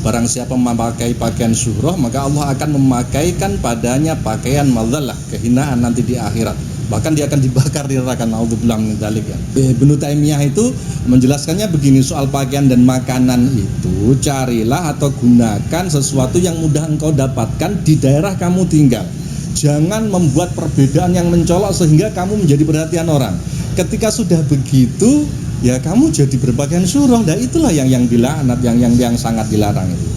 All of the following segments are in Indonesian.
barang siapa memakai pakaian syuhrah maka Allah akan memakaikan padanya pakaian madzalah, kehinaan nanti di akhirat. Bahkan dia akan dibakar di neraka. Naudzubillah min dzalik ya. Ibnu Taimiyah itu menjelaskannya begini, soal pakaian dan makanan itu carilah atau gunakan sesuatu yang mudah engkau dapatkan di daerah kamu tinggal. Jangan membuat perbedaan yang mencolok sehingga kamu menjadi perhatian orang. Ketika sudah begitu, ya kamu jadi berpakaian syuhrah. Dan itulah yang dilaknat, yang sangat dilarang itu.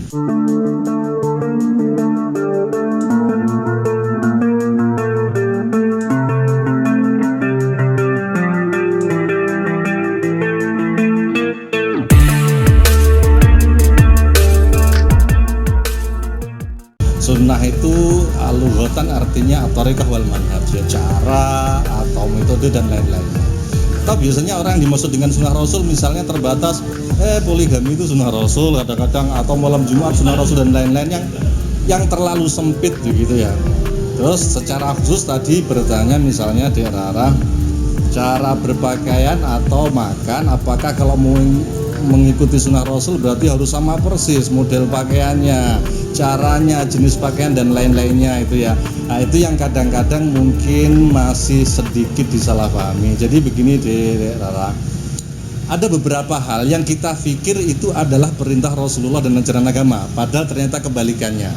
Sunnah itu lughatan artinya at-thariqah wal manhaj, ya, cara atau metode dan lain-lainnya. Tapi biasanya orang yang dimaksud dengan sunnah Rasul misalnya terbatas poligami itu sunnah Rasul kadang-kadang, atau malam Jumat sunnah Rasul dan lain-lain yang terlalu sempit begitu ya. Terus secara khusus tadi bertanya misalnya di arah cara berpakaian atau makan, apakah kalau mau mengikuti sunnah Rasul berarti harus sama persis model pakaiannya, caranya, jenis pakaian dan lain-lainnya itu ya. Nah, itu yang kadang-kadang mungkin masih sedikit disalahpahami. Jadi begini Rara, ada beberapa hal yang kita pikir itu adalah perintah Rasulullah dan ajaran agama, padahal ternyata kebalikannya.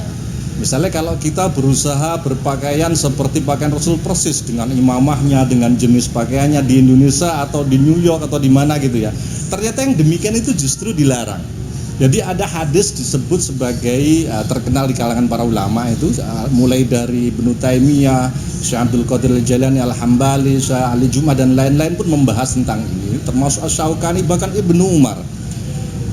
Misalnya kalau kita berusaha berpakaian seperti pakaian Rasul persis dengan imamahnya, dengan jenis pakaiannya di Indonesia atau di New York atau di mana gitu ya, ternyata yang demikian itu justru dilarang. Jadi ada hadis disebut sebagai terkenal di kalangan para ulama itu, mulai dari Ibnu Taimiyah, Syekh Abdul Qadir Al-Jailani Al-Hambali, Syekh Ali Jum'ah dan lain-lain pun membahas tentang ini, termasuk Asy-Syaukani, bahkan Ibnu Umar.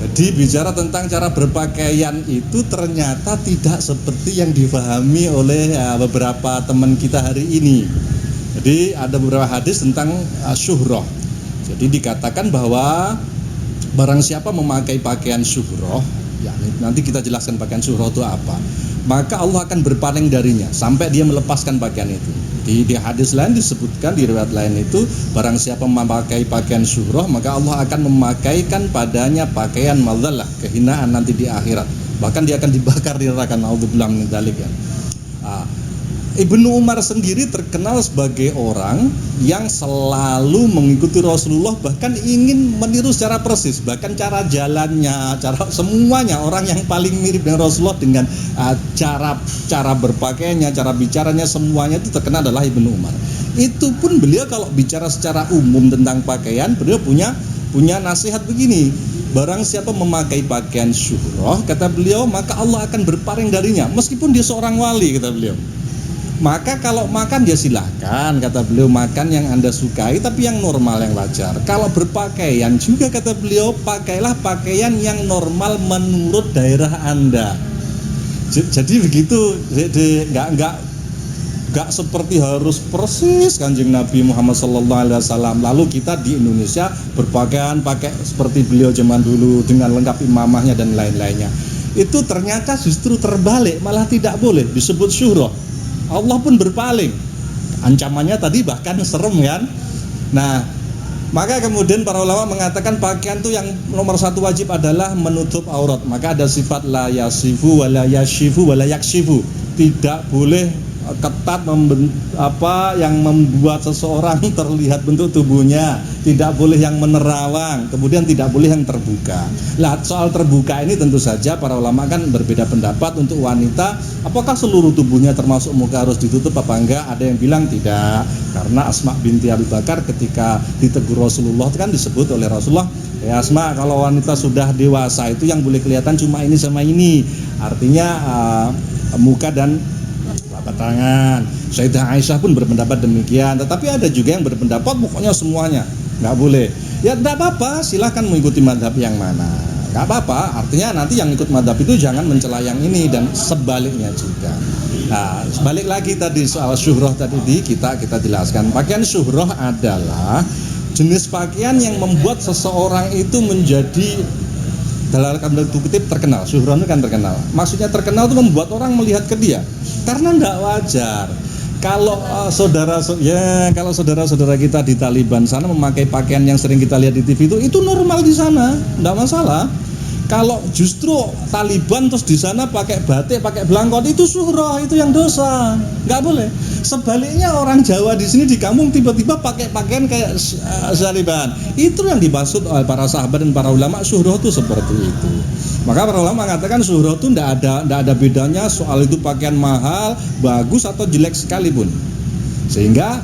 Jadi bicara tentang cara berpakaian itu ternyata tidak seperti yang difahami oleh beberapa teman kita hari ini. Jadi ada beberapa hadis tentang syuhrah. Jadi dikatakan bahwa barang siapa memakai pakaian syuhrah, ya nanti kita jelaskan pakaian syuhrah itu apa, maka Allah akan berpaling darinya sampai dia melepaskan pakaian itu. Di hadis lain disebutkan, di riwayat lain itu, barang siapa memakai pakaian syuhrah maka Allah akan memakaikan padanya pakaian madzalah, kehinaan nanti di akhirat. Bahkan dia akan dibakar di neraka. Naudzubillah min dzalik ya. Ibnu Umar sendiri terkenal sebagai orang yang selalu mengikuti Rasulullah, bahkan ingin meniru secara persis, bahkan cara jalannya, cara semuanya, orang yang paling mirip dengan Rasulullah dengan cara berpakaiannya, cara bicaranya, semuanya itu terkenal adalah Ibnu Umar. Itu pun beliau kalau bicara secara umum tentang pakaian, beliau punya nasihat begini, barang siapa memakai pakaian syuhrah, kata beliau, maka Allah akan berpaling darinya meskipun dia seorang wali, kata beliau. Maka kalau makan ya silahkan, kata beliau, makan yang Anda sukai tapi yang normal, yang wajar. Kalau berpakaian juga, kata beliau, pakailah pakaian yang normal menurut daerah Anda. Jadi begitu, enggak seperti harus persis Kanjeng Nabi Muhammad SAW. Lalu kita di Indonesia berpakaian pakai seperti beliau zaman dulu dengan lengkap imamahnya dan lain-lainnya. Itu ternyata justru terbalik, malah tidak boleh disebut syuhrah. Allah pun berpaling. Ancamannya tadi bahkan serem kan. Nah, maka kemudian para ulama mengatakan pakaian itu yang nomor satu wajib adalah menutup aurat. Maka ada sifat la yasifu wa la yashifu wa la yakshifu. Tidak boleh ketat yang membuat seseorang terlihat bentuk tubuhnya, tidak boleh yang menerawang, kemudian tidak boleh yang terbuka. Lah, soal terbuka ini tentu saja para ulama kan berbeda pendapat. Untuk wanita, apakah seluruh tubuhnya termasuk muka harus ditutup apa enggak? Ada yang bilang tidak, karena Asma binti Abu Bakar ketika ditegur Rasulullah kan disebut oleh Rasulullah, ya Asma, kalau wanita sudah dewasa itu yang boleh kelihatan cuma ini sama ini, artinya muka dan tangan. Sayyidah Aisyah pun berpendapat demikian. Tetapi ada juga yang berpendapat pokoknya semuanya nggak boleh. Ya tidak apa-apa, silahkan mengikuti madhab yang mana, nggak apa-apa. Artinya nanti yang ikut madhab itu jangan mencela yang ini, dan sebaliknya juga. Nah, balik lagi tadi soal syuhrah tadi kita jelaskan. Pakaian syuhrah adalah jenis pakaian yang membuat seseorang itu menjadi, dalam tanda kutip, terkenal. Syuhrah itu kan terkenal. Maksudnya terkenal itu membuat orang melihat ke dia. Karena tidak wajar kalau saudara-saudara kita di Taliban sana memakai pakaian yang sering kita lihat di TV itu normal di sana, tidak masalah. Kalau justru Taliban terus di sana pakai batik, pakai belangkon, itu syuhroh, itu yang dosa, nggak boleh. Sebaliknya orang Jawa di sini di kampung tiba-tiba pakai pakaian kayak Taliban, itu yang dimaksud oleh para sahabat dan para ulama. Syuhroh itu seperti itu. Maka para ulama mengatakan syuhroh itu nggak ada bedanya soal itu pakaian mahal, bagus atau jelek sekalipun. Sehingga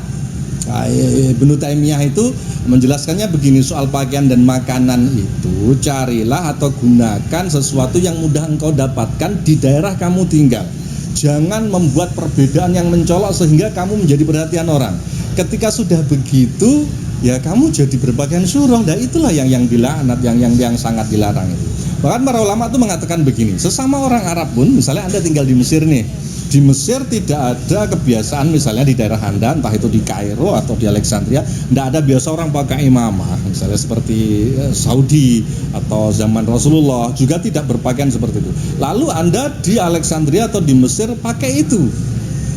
Ibnu Taimiyah itu menjelaskannya begini, soal pakaian dan makanan itu carilah atau gunakan sesuatu yang mudah engkau dapatkan di daerah kamu tinggal. Jangan membuat perbedaan yang mencolok sehingga kamu menjadi perhatian orang. Ketika sudah begitu, ya kamu jadi berpakaian syuhroh. Dan itulah yang dilaknat, yang sangat dilarang itu. Bahkan para ulama itu mengatakan begini, sesama orang Arab pun, misalnya Anda tinggal di Mesir nih, di Mesir tidak ada kebiasaan misalnya di daerah Anda, entah itu di Kairo atau di Alexandria, tidak ada biasa orang pakai imamah, misalnya seperti Saudi atau zaman Rasulullah juga tidak berpakaian seperti itu. Lalu Anda di Alexandria atau di Mesir pakai itu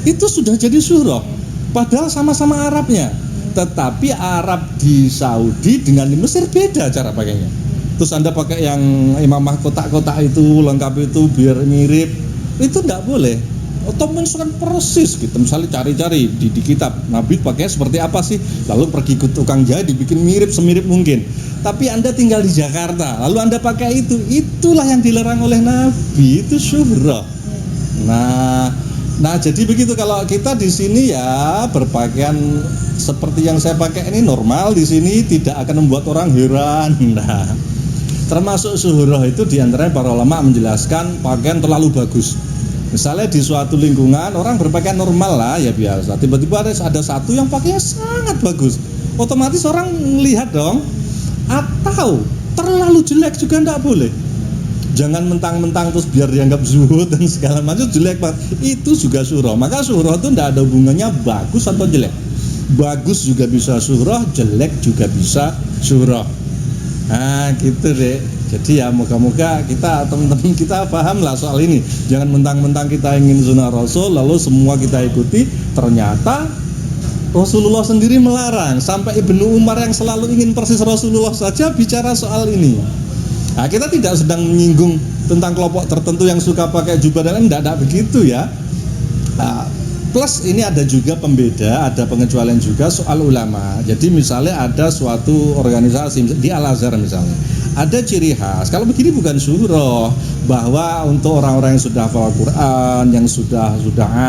sudah jadi syuhroh, padahal sama-sama Arabnya. Tetapi Arab di Saudi dengan di Mesir beda cara pakainya. Terus Anda pakai yang imamah kotak-kotak itu, lengkap itu biar mirip, itu tidak boleh. Atau menunjukkan persis gitu, misalnya cari-cari di kitab Nabi pakai seperti apa sih, lalu pergi ke tukang jahit dibikin mirip semirip mungkin. Tapi Anda tinggal di Jakarta lalu Anda pakai itulah yang dilarang oleh Nabi, itu syuhroh. Nah jadi begitu, kalau kita di sini ya berpakaian seperti yang saya pakai ini normal di sini, tidak akan membuat orang heran. Nah, termasuk syuhroh itu diantaranya para ulama menjelaskan pakaian terlalu bagus. Misalnya di suatu lingkungan orang berpakaian normal lah ya biasa, tiba-tiba ada satu yang pakainya sangat bagus, otomatis orang melihat dong. Atau terlalu jelek juga tidak boleh. Jangan mentang-mentang terus biar dianggap zuhud dan segala macam jelek banget, itu juga syuhroh. Maka syuhroh itu tidak ada hubungannya bagus atau jelek. Bagus juga bisa syuhroh, jelek juga bisa syuhroh. Nah gitu deh. Jadi ya moga-moga kita, teman-teman kita paham lah soal ini. Jangan mentang-mentang kita ingin sunnah Rasul lalu semua kita ikuti, ternyata Rasulullah sendiri melarang. Sampai Ibnu Umar yang selalu ingin persis Rasulullah saja bicara soal ini. Nah kita tidak sedang menyinggung tentang kelompok tertentu yang suka pakai jubah dan lain, tidak begitu ya. Nah, plus ini ada juga pembeda, ada pengecualian juga soal ulama. Jadi misalnya ada suatu organisasi di Al-Azhar misalnya, ada ciri khas, kalau begini bukan syuhroh, bahwa untuk orang-orang yang sudah hafal Al-Quran, yang sudah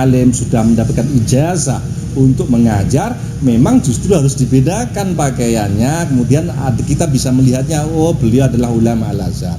alim, sudah mendapatkan ijazah untuk mengajar, memang justru harus dibedakan pakaiannya. Kemudian kita bisa melihatnya, oh beliau adalah ulama Al-Azhar.